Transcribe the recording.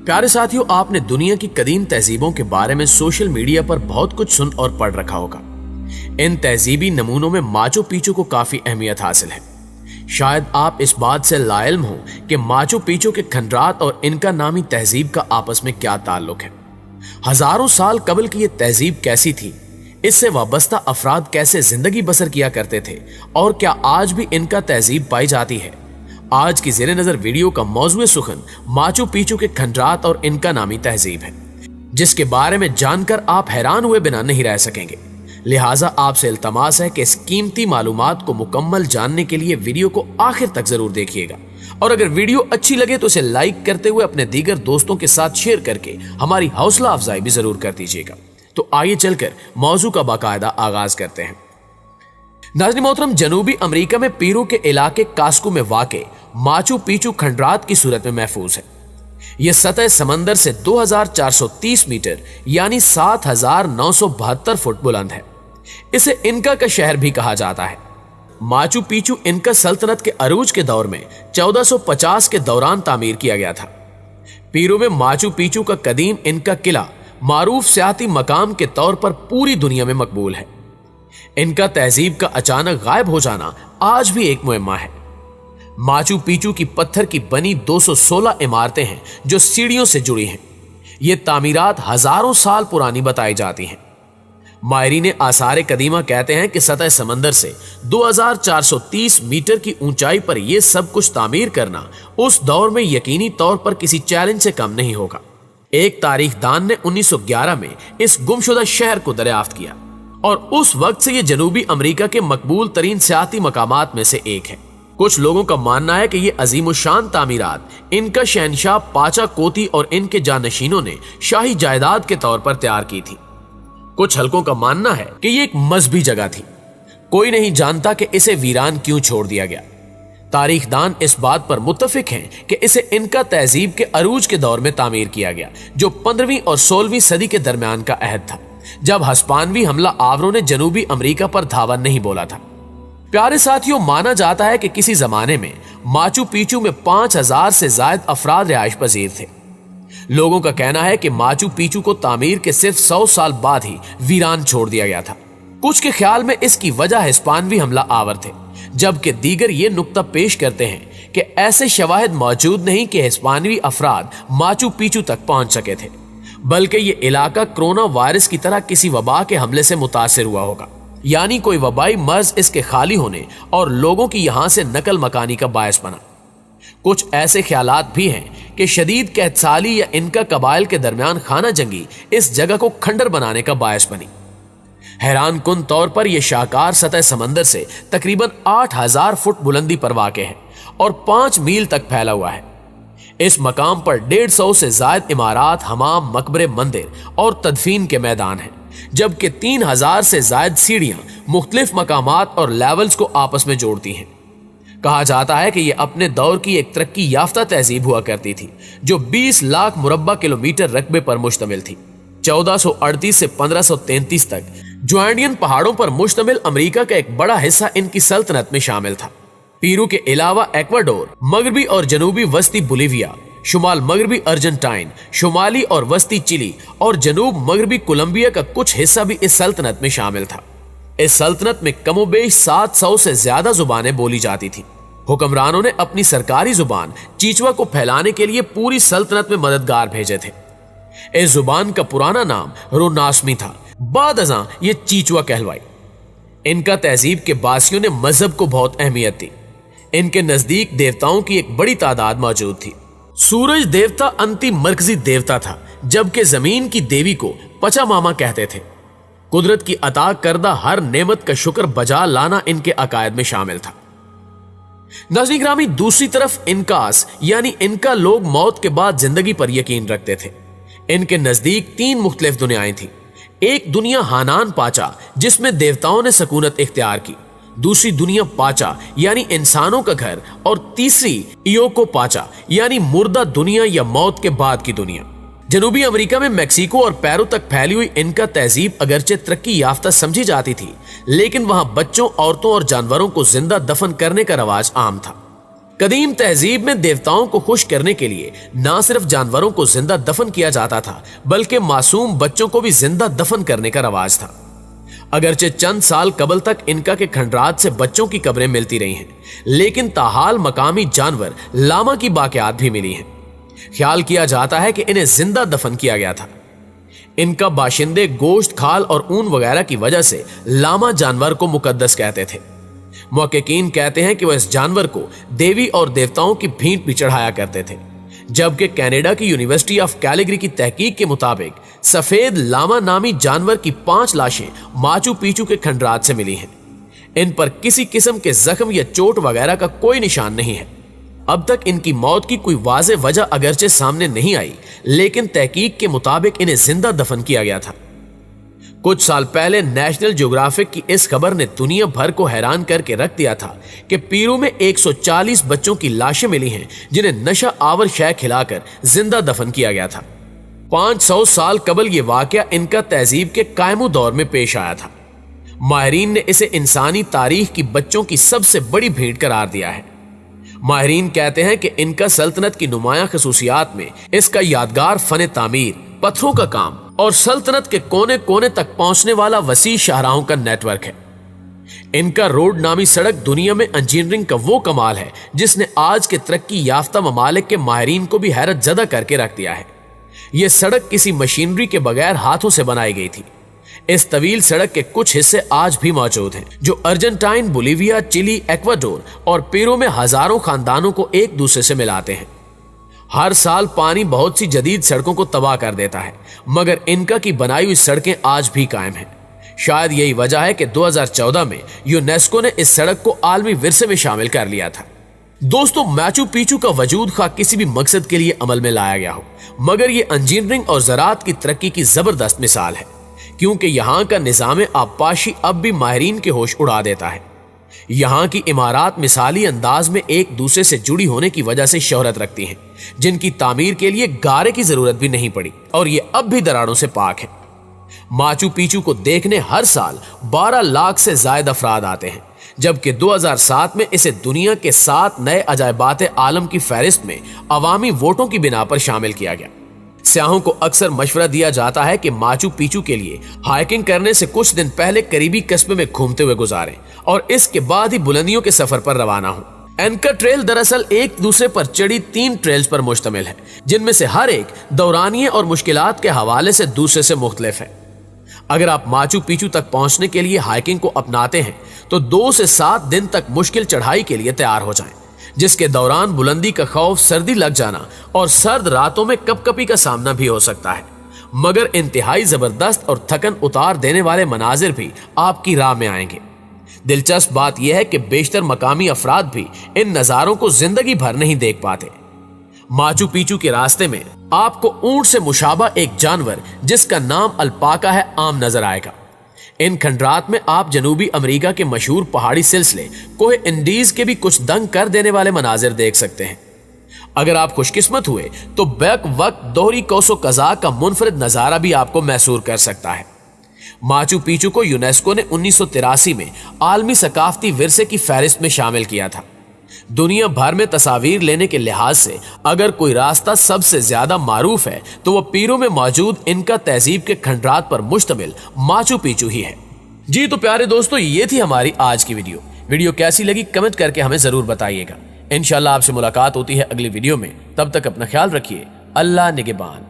प्यारे साथियों, आपने दुनिया की कदीम तहजीबों के बारे में सोशल मीडिया पर बहुत कुछ सुन और पढ़ रखा होगा। इन तहजीबी नमूनों में माचू पिचू को काफी अहमियत हासिल है। शायद आप इस बात से लाइल्म हो कि माचू पिचू के खंडरात और इनका नामी तहजीब का आपस में क्या ताल्लुक है। हजारों साल कबल की ये तहजीब कैसी थी, इससे वाबस्ता अफराद कैसे जिंदगी बसर किया करते थे और क्या आज भी इनका तहजीब पाई जाती है। आज की ज़ेरे नजर वीडियो का मौजूद सुखन माचू पिचू के खंडरात और इनका नामी तहजीब है, जिसके बारे में जानकर आप हैरान हुए बिना नहीं रह सकेंगे। लिहाजा आपसे इल्तमास है कि इस कीमती मालूमात को मुकम्मल जानने के लिए वीडियो को आखिर तक जरूर देखिएगा, और अगर वीडियो अच्छी लगे तो इसे लाइक करते हुए अपने दीगर दोस्तों के साथ शेयर करके हमारी हौसला अफजाई भी जरूर कर दीजिएगा। तो आइए चलकर मौजू का बाकायदा आगाज करते हैं। नाज़रीन मोहतरम, जनूबी अमेरिका में पीरू के इलाके कास्को में वाक़े माचू पिचू खंडरात की सूरत में महफूज है। यह सतह समंदर से 2430 मीटर यानी 7972 फुट बुलंद है। इसे इनका का शहर भी कहा जाता है। माचू पिचू इनका सल्तनत के अरूज के दौर में 1450 के दौरान तामीर किया गया था। पीरू में माचू पिचू का कदीम इनका किला मारूफ सियाती मकाम के तौर पर पूरी दुनिया में मकबूल है। इनका तहजीब का अचानक गायब हो जाना आज भी एक मुअम्मा है। माचू पिचू की पत्थर की बनी 216 इमारतें हैं जो सीढ़ियों से जुड़ी हैं। ये तामीरात हजारों साल पुरानी बताई जाती हैं। माहिरीन आसार कदीमा कहते हैं कि सतह समंदर से 2430 मीटर की ऊंचाई पर यह सब कुछ तामीर करना उस दौर में यकीनी तौर पर किसी चैलेंज से कम नहीं होगा। एक तारीखदान ने 1911 में इस गुमशुदा शहर को दरियाफ्त किया और उस वक्त से यह जनूबी अमेरिका के मकबूल तरीन सियाती मकामात में से एक है। कुछ लोगों का मानना है कि यह अजीमुशान तामीरात इनका शहनशाह पाचा कोती और इनके जानशीनों ने शाही जायदाद के तौर पर तैयार की थी। कुछ हलकों का मानना है कि यह एक मजहबी जगह थी। कोई नहीं जानता कि इसे वीरान क्यों छोड़ दिया गया। तारीखदान इस बात पर मुत्तफिक हैं कि इसे इनका तहजीब के अरूज के दौर में तामीर किया गया, जो 15वीं और 16वीं सदी के दरमियान का अहद था, जब हस्पानवी हमला आवरों ने जनूबी अमेरिका पर धावा नहीं बोला था। प्यारे साथियों, माना जाता है कि किसी जमाने में माचू पिचू में 5000 से ज्यादा अफराद रिहाइश पजीर थे। लोगों का कहना है कि माचू पिचू को तामीर के सिर्फ 100 साल बाद ही वीरान छोड़ दिया गया था। कुछ के ख्याल में इसकी वजह हिस्पानवी हमला आवर थे, जबकि दीगर ये नुक्ता पेश करते हैं कि ऐसे शवाहिद मौजूद नहीं कि हिस्पानवी अफराद माचू पिचू तक पहुंच सके थे, बल्कि ये इलाका कोरोना वायरस की तरह किसी वबा के हमले से मुतासिर हुआ होगा, यानी कोई वबाई मर्ज इसके खाली होने और लोगों की यहां से नकल मकानी का बायस बना। कुछ ऐसे ख्यालात भी हैं कि शदीद कहतसाली या इनका कबाइल के दरमियान खाना जंगी इस जगह को खंडर बनाने का बायस बनी। हैरान कुन तौर पर यह शाहकार सतह समंदर से तकरीबन 8000 फुट बुलंदी पर वाक़े है और 5 मील तक फैला हुआ है। इस मकाम पर 150 से ज्यादा इमारात, हमाम, मकबरे, मंदिर और तदफीन के मैदान हैं, जबकि 3000 से ज्यादा सीढ़ियां मुख्तलिफ मकामात और लेवल्स को आपस में जोड़ती हैं। कहा जाता है कि यह अपने दौर की एक तरक्की याफ्ता तहजीब हुआ करती थी, जो 20 लाख मुरब्बा किलोमीटर रकबे पर मुश्तमिल थी। 1438 से 1533 तक ज्वाइंडियन पहाड़ों पर मुश्तमिल अमेरिका का एक बड़ा हिस्सा इनकी सल्तनत में शामिल था। पीरू के अलावा एक्वाडोर, मगरबी और जनूबी वस्ती बोलीविया, शुमाल मगरबी अर्जेंटाइन, शुमाली और वस्ती चिली और जनूब मगरबी कोलंबिया का कुछ हिस्सा भी इस सल्तनत में शामिल था। इस सल्तनत में कमोबेश 700 से ज्यादा जुबानें बोली जाती थी। हुक्मरानों ने अपनी सरकारी जुबान चीचवा को फैलाने के लिए पूरी सल्तनत में मददगार भेजे थे। इस जुबान का पुराना नाम रोनास्मी था, बाद अज़ां ये चीचवा कहलवाई। इनका तहजीब के बासियों ने मजहब को बहुत अहमियत दी। इनके नजदीक देवताओं की एक बड़ी तादाद मौजूद थी। सूरज देवता अंतिम मरकजी देवता था, जबकि जमीन की देवी को पचामामा कहते थे। कुदरत की अता करदा हर नेमत का शुक्र बजा लाना इनके अकायद में शामिल था। नाज़रीन ग्रामी, दूसरी तरफ इनकास यानी इनका लोग मौत के बाद जिंदगी पर यकीन रखते थे। इनके नजदीक 3 मुख्तलिफ दुनियाएं थी। एक दुनिया हानान पाचा, जिसमें देवताओं ने सकूनत इख्तियार की, दूसरी दुनिया पाचा यानी इंसानों का घर, और तीसरी इयोको पाचा यानी मुर्दा दुनिया या मौत के बाद की दुनिया। जनूबी अमेरिका में मैक्सिको और पैरो तक फैली हुई इनका तहजीब अगरचे तरक्की याफ्ता समझी जाती थी, लेकिन वहां बच्चों, औरतों और जानवरों को जिंदा दफन करने का रवाज आम था। कदीम तहजीब में देवताओं को खुश करने के लिए न सिर्फ जानवरों को जिंदा दफन किया जाता था, बल्कि मासूम बच्चों को भी जिंदा दफन करने का रवाज था। अगरचे चंद साल कबल तक इनका के खंडरात से बच्चों की कब्रें मिलती रही हैं, लेकिन ताहाल मकामी जानवर लामा की बाक़ियात भी मिली हैं। ख्याल किया जाता है कि इन्हें जिंदा दफन किया गया था। इनका बाशिंदे गोश्त, खाल और ऊन वगैरह की वजह से लामा जानवर को मुकद्दस कहते थे। मुहक्किकीन कहते हैं कि वह इस जानवर को देवी और देवताओं की भींट भी चढ़ाया करते थे, जबकि कनाडा की यूनिवर्सिटी ऑफ कैलिगरी की तहकीक के मुताबिक सफेद लामा नामी जानवर की 5 लाशें माचू पिचू के खंडरात से मिली हैं। इन पर किसी किस्म के जख्म या चोट वगैरह का कोई निशान नहीं है। अब तक इनकी मौत की कोई वाज़ेह वजह अगरचे सामने नहीं आई, लेकिन तहकीक के मुताबिक इन्हें जिंदा दफन किया गया था। कुछ साल पहले नेशनल ज्योग्राफिक की इस खबर ने दुनिया भर को हैरान करके रख दिया था कि पीरू में 140 बच्चों की लाशें मिली हैं जिन्हें नशा आवर शय खिलाकर जिंदा दफन किया गया था। 500 साल कबल यह वाकया इनका तहजीब के कायमू दौर में पेश आया था। माहिरीन ने इसे इंसानी तारीख की बच्चों की सबसे बड़ी भेंट करार दिया है। माहिरीन कहते हैं कि इनका सल्तनत की नुमायां खसूसियात में इसका यादगार फन तामीर, पत्थरों का काम और सल्तनत के कोने कोने तक पहुंचने वाला वसी शाहराहों का नेटवर्क है। इनका रोड नामी सड़क दुनिया में इंजीनियरिंग का वो कमाल है जिसने आज के तरक्की याफ्ता ममालिक के माहिरीन को भी हैरत ज़दा करके रख दिया है। यह सड़क किसी मशीनरी के बगैर हाथों से बनाई गई थी। इस तवील सड़क के कुछ हिस्से आज भी मौजूद हैं, जो अर्जेंटाइन, बोलीविया, चिली, एक्वाडोर और पेरू में हजारों खानदानों को एक दूसरे से मिलाते हैं। हर साल पानी बहुत सी जदीद सड़कों को तबाह कर देता है, मगर इनका की बनाई हुई सड़कें आज भी कायम हैं। शायद यही वजह है कि 2014 में यूनेस्को ने इस सड़क को आलमी विरसे में शामिल कर लिया था। दोस्तों, माचू पिचू का वजूद खा किसी भी मकसद के लिए अमल में लाया गया हो, मगर यह इंजीनियरिंग और ज़राअत की तरक्की की जबरदस्त मिसाल है, क्योंकि यहाँ का निज़ाम आबपाशी अब भी माहिरीन के होश उड़ा देता है। यहाँ की इमारत मिसाली अंदाज में एक दूसरे से जुड़ी होने की वजह से शोहरत रखती हैं, जिनकी तामीर के लिए गारे की जरूरत भी नहीं पड़ी और ये अब भी दरारों से पाक है। माचू पिचू को देखने हर साल 12 लाख से ज्यादा अफराद आते हैं, जबकि 2007 में इसे दुनिया के 7 नए अजायबात आलम की फहरिस्त में अवामी वोटों की बिना पर शामिल किया गया। सयाहों को अक्सर मशवरा दिया जाता है कि माचू पिचू के लिए हाइकिंग करने से कुछ दिन पहले करीबी कस्बे में घूमते हुए गुजारें और इसके बाद ही बुलंदियों के सफर पर रवाना हो। एनका ट्रेल दरअसल एक दूसरे पर चढ़ी 3 ट्रेल्स पर मुश्तमिल है, जिनमें से हर एक दौरानिये और मुश्किलात के हवाले से दूसरे से मुख्तलिफ है। अगर आप माचू पिचू तक पहुंचने के लिए हाइकिंग को अपनाते हैं तो 2 से 7 दिन तक मुश्किल चढ़ाई के लिए तैयार हो जाएं, जिसके दौरान बुलंदी का खौफ, सर्दी लग जाना और सर्द रातों में कपकपी का सामना भी हो सकता है, मगर इंतहाई जबरदस्त और थकन उतार देने वाले मनाजिर भी आपकी राह में आएंगे। दिलचस्प बात यह है कि बेशतर मकामी अफराद भी इन नज़ारों को जिंदगी भर नहीं देख पाते। माचू पिचू के रास्ते में आपको ऊंट से मुशाबा एक जानवर जिसका नाम अल्पाका है आम नजर आएगा। इन खंडरात में आप जनूबी अमेरिका के मशहूर पहाड़ी सिलसिले कोहे इंडीज के भी कुछ दंग कर देने वाले मनाजिर देख सकते हैं। अगर आप खुशकिस्मत हुए तो बैक वक्त दोहरी कोसो कज़ा का मुनफरिद नज़ारा भी आपको महसूस कर सकता है। माचू पिचू को यूनेस्को ने 1983 में आलमी सकाफती विरसे की फहरिस्त में शामिल किया था। दुनिया भर में तस्वीर लेने के लिहाज से अगर कोई रास्ता सबसे ज्यादा मारूफ है तो वह पीरू में मौजूद इनका तहजीब के खंडरात पर मुश्तमिल माचू पिचू ही है। जी तो प्यारे दोस्तों, ये थी हमारी आज की वीडियो कैसी लगी कमेंट करके हमें जरूर बताइएगा। इंशाल्लाह आपसे मुलाकात होती है अगली वीडियो में। तब तक अपना ख्याल रखिए। अल्लाह निगहबान।